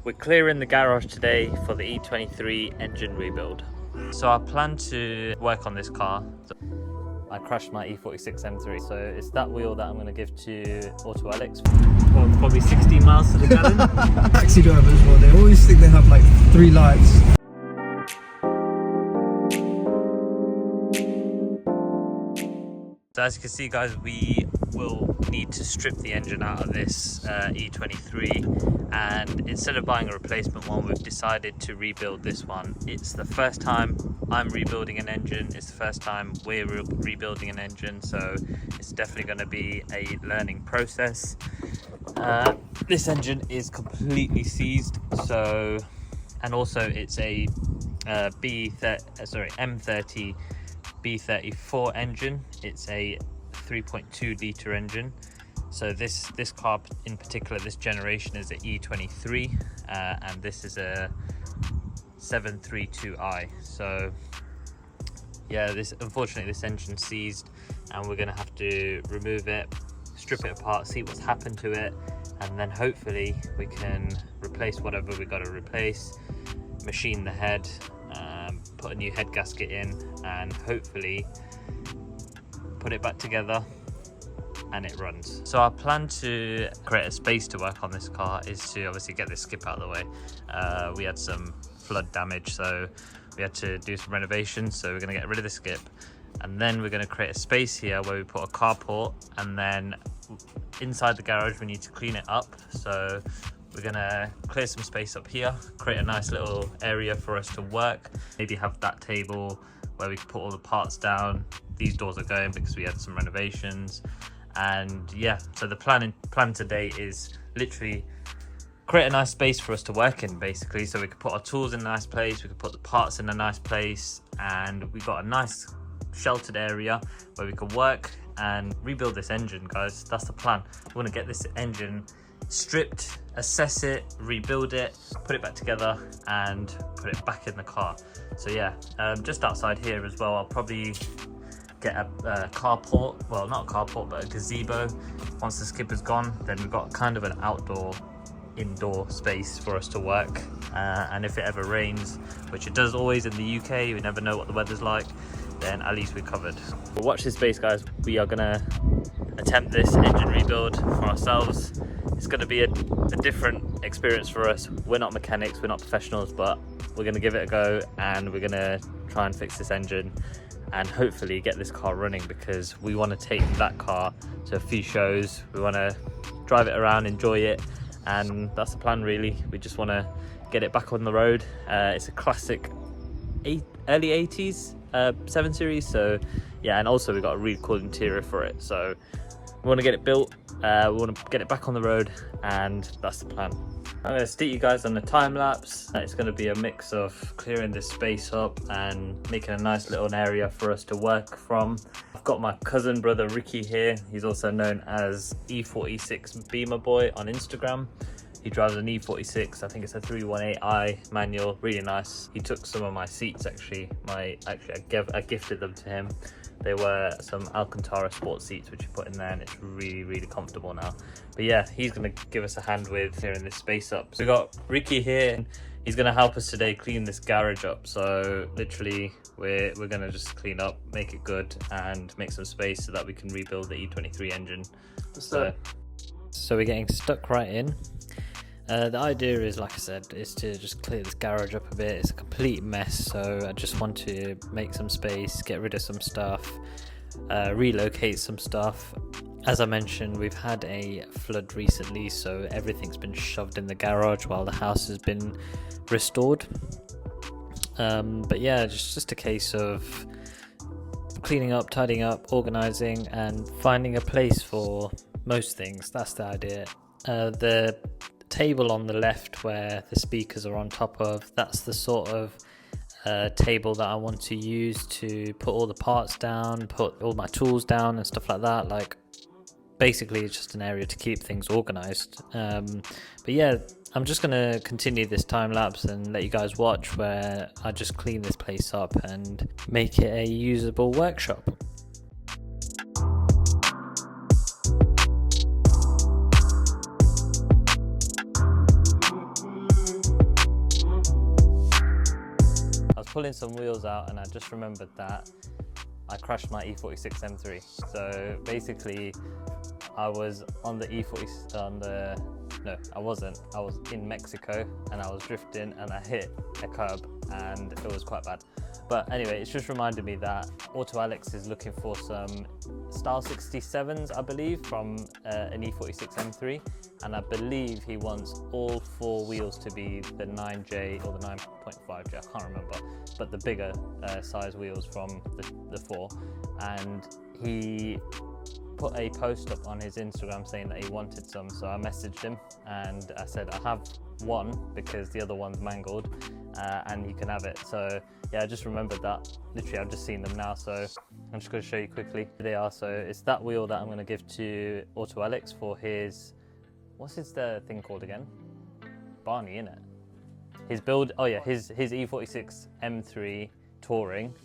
We're clearing the garage today for the E23 engine rebuild. So I plan to work on this car. I crashed my E46 M3, so it's that wheel that I'm going to give to Auto Alex. Well, probably 16 miles to the gallon. Taxi drivers, well, they always think they have like 3 lights. So as you can see, guys, we will need to strip the engine out of this E23, and instead of buying a replacement one, we've decided to rebuild this one. It's the first time I'm rebuilding an engine, it's the first time we're rebuilding an engine, so it's definitely going to be a learning process. This engine is completely seized, so, and also it's a M30 B34 engine. It's a 3.2 litre engine. So this car in particular, this generation, is a E23, and this is a 732i. So yeah, unfortunately this engine's seized, and we're going to have to remove it, strip it apart, see what's happened to it, and then hopefully we can replace whatever we got to replace, machine the head, put a new head gasket in, and hopefully put it back together and it runs. So our plan to create a space to work on this car is to obviously get this skip out of the way. We had some flood damage, so we had to do some renovations, so we're going to get rid of the skip, and then we're going to create a space here where we put a carport, and then inside the garage we need to clean it up. So we're gonna clear some space up here, create a nice little area for us to work, maybe have that table where we can put all the parts down. These doors are going because we had some renovations, and yeah, so the plan today is literally create a nice space for us to work in, basically, so we can put our tools in a nice place, we can put the parts in a nice place, and we've got a nice sheltered area where we can work and rebuild this engine, guys. That's the plan. We want to get this engine stripped, assess it, rebuild it, put it back together, and put it back in the car. So yeah, just outside here as well, I'll probably get a carport, well, not a carport, but a gazebo. Once the skipper's gone, then we've got kind of an indoor space for us to work, and if it ever rains, which it does always in the UK, we never know what the weather's like, then at least we're covered. But watch this space, guys. We are gonna attempt this engine rebuild for ourselves. It's going to be a different experience for us. We're not mechanics, we're not professionals, but we're going to give it a go, and we're going to try and fix this engine and hopefully get this car running, because we want to take that car to a few shows. We want to drive it around, enjoy it, and that's the plan really. We just want to get it back on the road. It's a classic early 80s 7 Series, so yeah, and also we've got a really cool interior for it, so we want to get it built, we want to get it back on the road, and that's the plan. I'm going to stick you guys on the time lapse. It's going to be a mix of clearing this space up and making a nice little area for us to work from. I've got my cousin brother Ricky here. He's also known as E46 Beamer Boy on Instagram. He drives an E46, I think it's a 318i manual, really nice. He took some of my seats actually. I gifted them to him. They were some Alcantara sports seats which you put in there, and it's really comfortable now. But yeah, he's going to give us a hand with clearing this space up. So we've got Ricky here, and he's going to help us today clean this garage up. So literally we're going to just clean up, make it good, and make some space so that we can rebuild the E23 engine. So we're getting stuck right in. The idea is, like I said, is to just clear this garage up a bit. It's a complete mess, so I just want to make some space, get rid of some stuff, relocate some stuff. As I mentioned, we've had a flood recently, so everything's been shoved in the garage while the house has been restored. But yeah, just a case of cleaning up, tidying up, organising, and finding a place for most things. That's the idea. The table on the left where the speakers are on top of, that's the sort of table that I want to use to put all the parts down, put all my tools down and stuff like that. Like, basically it's just an area to keep things organized. But yeah, I'm just gonna continue this time lapse and let you guys watch where I just clean this place up and make it a usable workshop. pulling some wheels out and I just remembered that I crashed my E46 M3. So basically I was on the no, I wasn't. I was in Mexico and I was drifting and I hit a curb and it was quite bad. But anyway, it's just reminded me that Auto Alex is looking for some Style 67s, I believe, from an E46 M3. And I believe he wants all 4 wheels to be the 9J or the 9.5J, I can't remember, but the bigger size wheels from the 4. And he put a post up on his Instagram saying that he wanted some, so I messaged him and I said I have one because the other one's mangled and you can have it. So yeah, I just remembered that. Literally I've just seen them now, so I'm just going to show you quickly who they are. So it's that wheel that I'm going to give to Auto Alex for his, what's his thing called again? Barney, innit? His build, oh yeah, his E46 M3 Touring.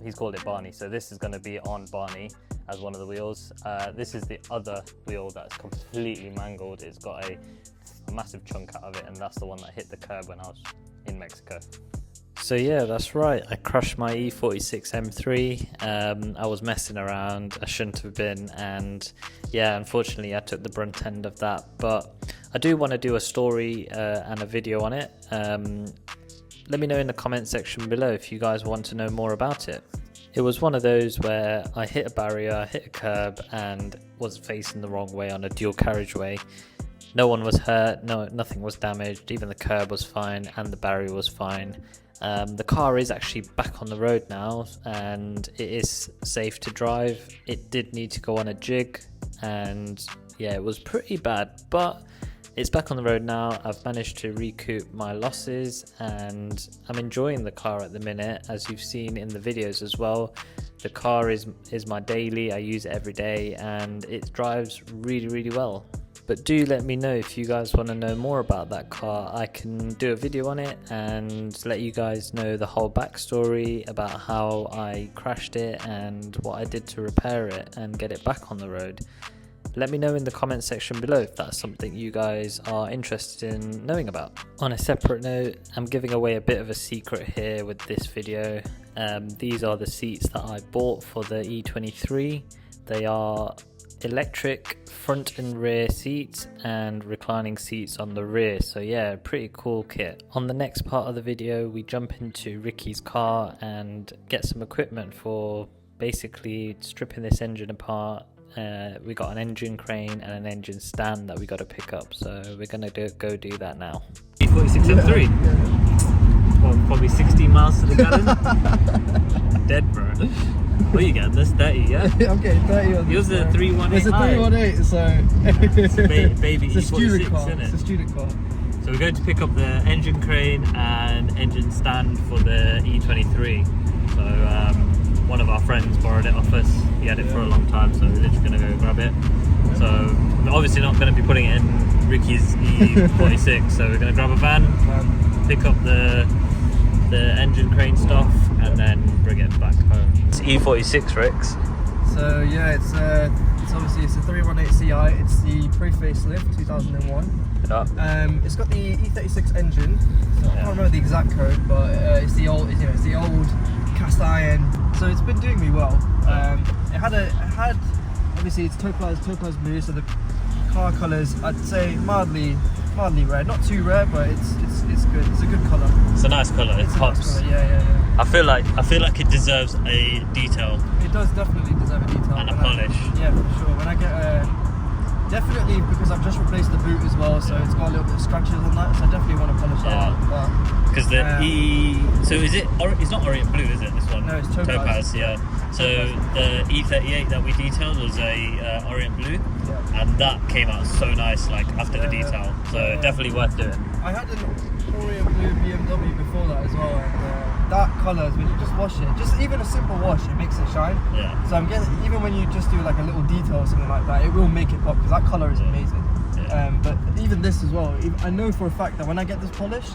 He's called it Barney, so this is going to be on Barney as one of the wheels. This is the other wheel that's completely mangled. It's got a massive chunk out of it, and that's the one that hit the curb when I was in Mexico. So yeah, that's right, I crushed my E46 M3. I was messing around, I shouldn't have been, and yeah, unfortunately I took the brunt end of that, but I do want to do a story and a video on it. Let me know in the comment section below if you guys want to know more about it. It was one of those where I hit a barrier, hit a curb and was facing the wrong way on a dual carriageway. No one was hurt, nothing was damaged, even the curb was fine and the barrier was fine. The car is actually back on the road now and it is safe to drive. It did need to go on a jig and yeah, it was pretty bad, but it's back on the road now. I've managed to recoup my losses and I'm enjoying the car at the minute, as you've seen in the videos as well. The car is my daily, I use it every day and it drives really, really well. But do let me know if you guys want to know more about that car. I can do a video on it and let you guys know the whole backstory about how I crashed it and what I did to repair it and get it back on the road. Let me know in the comment section below if that's something you guys are interested in knowing about. On a separate note, I'm giving away a bit of a secret here with this video. These are the seats that I bought for the E23. They are electric front and rear seats and reclining seats on the rear, so yeah, pretty cool kit. On the next part of the video we jump into Ricky's car and get some equipment for basically stripping this engine apart. We got an engine crane and an engine stand that we got to pick up, so we're gonna go do that now. E46 M3, well, probably 16 miles to the gallon. Dead, bro. What are you getting? This 30, yeah? I'm getting 30 on this. Yours is a 318. It's a 318, so it's a baby it's a student E46, car. isn't it? It's a student car. So we're going to pick up the engine crane and engine stand for the E23. So one of our friends borrowed it off us. He had it for a long time, so we're literally going to go grab it. So we're obviously not going to be putting it in Ricky's E46, so we're going to grab a van, pick up the engine crane stuff and then bring it back home. It's E46, Ricks. So yeah, it's obviously it's a 318 CI. It's the pre-facelift 2001. Yeah. It's got the E36 engine. So I can't remember the exact code, but it's the old cast iron. So it's been doing me well. It had obviously it's topaz blue, so the car colours I'd say mildly red, not too red, but it's good. It's a good colour. It's a nice colour. It pops. Nice colour. Yeah. I feel like it deserves a detail. It does definitely deserve a detail and a polish. Yeah, for sure. When I get definitely, because I've just replaced the boot as well, so it's got a little bit of scratches on that. So I definitely want to polish that out. Because the so is it? It's not Orient Blue, is it? This one? No, it's topaz. Yeah. So the E38 that we detailed was a Orient Blue, and that came out so nice, like after the detail. So definitely worth doing. I had an Orient Blue BMW before that as well, and that colour, when you just wash it, just even a simple wash, it makes it shine. Yeah. So I'm guessing even when you just do like a little detail or something like that, it will make it pop because that colour is amazing. Yeah. But even this as well, I know for a fact that when I get this polished,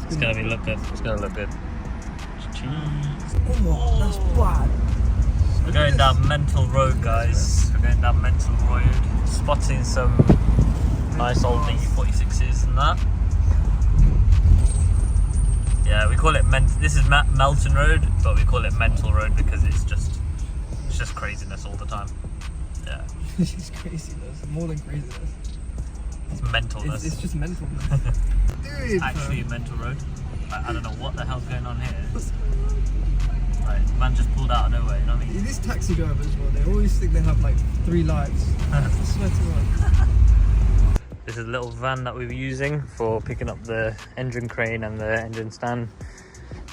it's gonna look good. It's gonna look good. Oh, that's bad. We're going down Mental Road, guys. We're going down Mental Road, spotting some nice old E46s and that. Yeah, we call it this is Melton Road, but we call it Mental Road because it's just craziness all the time. Yeah. It's just craziness, more than craziness. It's mentalness. It's just mentalness. Dude, it's actually Mental Road. I don't know what the hell's going on here. Right, man just pulled out of nowhere, you know what I mean? These taxi drivers, well, they always think they have like 3 lives. I swear to God. This is a little van that we were using for picking up the engine crane and the engine stand.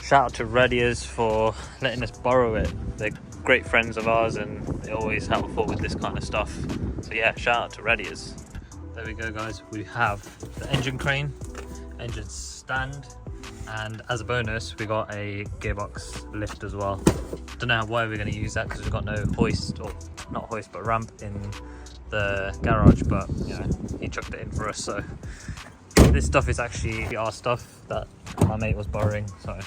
Shout out to Radiers for letting us borrow it. They're great friends of ours and they always help out with this kind of stuff. So yeah, shout out to Radiers. There we go guys, we have the engine crane, engine stand, and as a bonus we got a gearbox lift as well. Don't know why we're going to use that because we've got no hoist, or not hoist but ramp in the garage, but you know, he chucked it in for us. So this stuff is actually our stuff that my mate was borrowing, so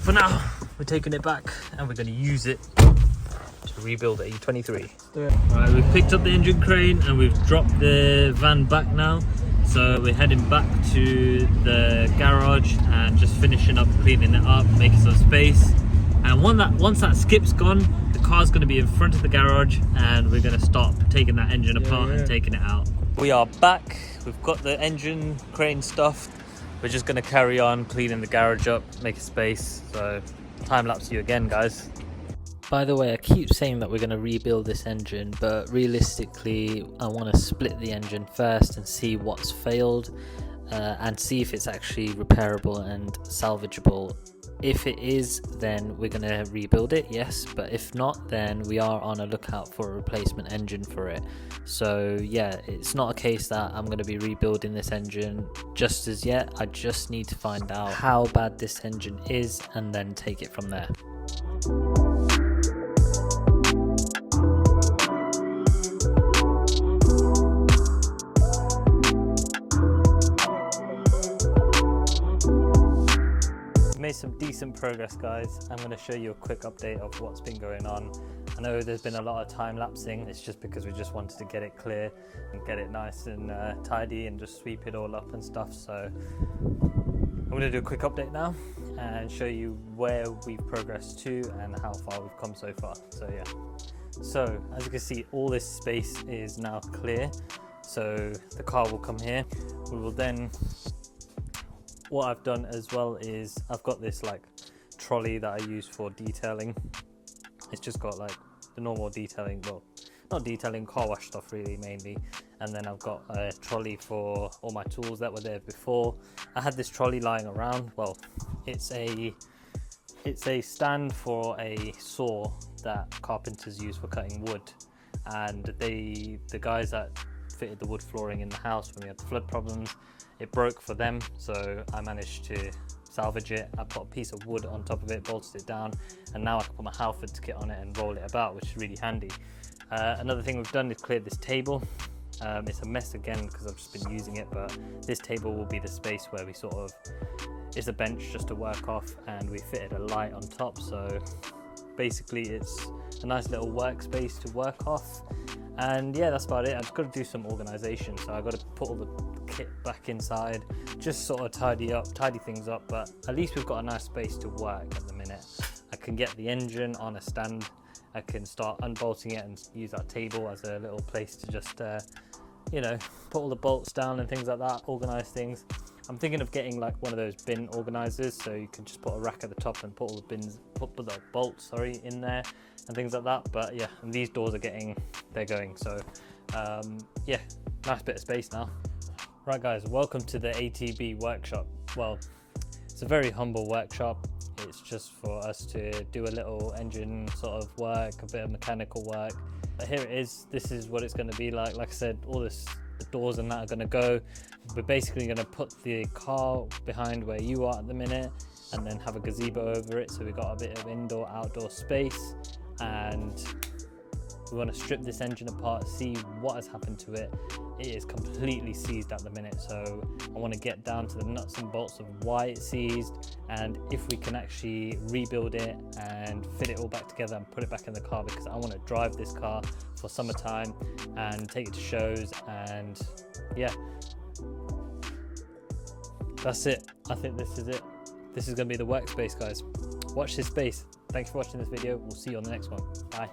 for now we're taking it back and we're going to use it to rebuild the E23. Right, we've picked up the engine crane and we've dropped the van back now, so we're heading back to the garage and just finishing up cleaning it up, making some space. And once that skip's gone, the car's going to be in front of the garage and we're going to start taking that engine apart and taking it out. We are back, we've got the engine crane stuff. We're just going to carry on cleaning the garage up, make a space. So time lapse you again guys. By the way, I keep saying that we're going to rebuild this engine, but realistically I want to split the engine first and see what's failed and see if it's actually repairable and salvageable. If it is, then we're going to rebuild it, yes, but if not, then we are on a lookout for a replacement engine for it. So yeah, it's not a case that I'm going to be rebuilding this engine just as yet. I just need to find out how bad this engine is and then take it from there. Made some decent progress guys. I'm going to show you a quick update of what's been going on. I know there's been a lot of time lapsing, it's just because we just wanted to get it clear and get it nice and tidy and just sweep it all up and stuff. So I'm going to do a quick update now and show you where we've progressed to and how far we've come so far. So yeah, so as you can see, all this space is now clear, so the car will come here. We will then, what I've done as well is I've got this like trolley that I use for detailing. It's just got like the normal detailing, well not detailing, car wash stuff really mainly, and then I've got a trolley for all my tools that were there before. I had this trolley lying around. Well, it's a stand for a saw that carpenters use for cutting wood, and the guys that fitted the wood flooring in the house when we had the flood problems, it broke for them, so I managed to salvage it. I put a piece of wood on top of it, bolted it down, and now I can put my Halford kit on it and roll it about, which is really handy. Another thing we've done is cleared this table. It's a mess again because I've just been using it, but this table will be the space where we sort of, it's a bench just to work off, and we fitted a light on top, so basically it's a nice little workspace to work off. And yeah, that's about it. I've just got to do some organization, so I've got to put all the kit back inside, just sort of tidy things up, but at least we've got a nice space to work at the minute. I can get the engine on a stand, I can start unbolting it and use that table as a little place to just you know, put all the bolts down and things like that, organize things. I'm thinking of getting like one of those bin organizers, so you can just put a rack at the top and put all the bins, put the bolts, sorry, in there and things like that. But yeah, and these doors are they're going, so yeah, nice bit of space now. Right guys, welcome to the ATB workshop. Well, it's a very humble workshop. It's just for us to do a little engine sort of work, a bit of mechanical work. But here it is. This is what it's going to be like. Like I said, all the doors and that are going to go. We're basically going to put the car behind where you are at the minute and then have a gazebo over it, so we've got a bit of indoor outdoor space. And we want to strip this engine apart, see what has happened to it. It is completely seized at the minute, so I want to get down to the nuts and bolts of why it's seized and if we can actually rebuild it and fit it all back together and put it back in the car, because I want to drive this car for summertime and take it to shows. And yeah, that's it. I think this is it. this is going to be the workspace, guys. Watch this space. Thanks for watching this video. We'll see you on the next one. Bye.